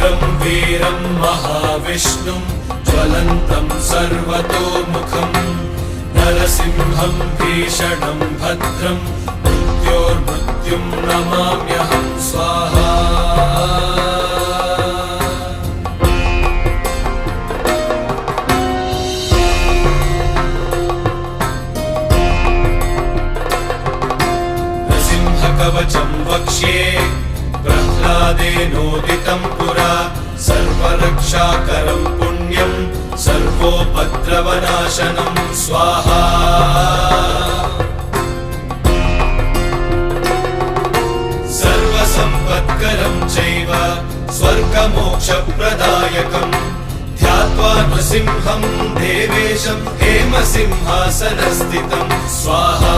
उग्रं वीरं महाविष्णुं ज्वलन्तं सर्वतोमुखं नरसिंहं भीषणं भद्रं मृत्योर्मृत्युं नमाम्यहं स्वाहा। कवचं वक्ष्ये प्रह्लादेनोदितं पुरा सर्वरक्षाकरं पुण्यं सर्वोपद्रवनाशनं स्वाहा। सर्वसम्पत्करं चैव स्वर्गमोक्षप्रदायकं ध्यात्वा नृसिंहं देवेशं हेमसिंहासनस्थितं स्वाहा।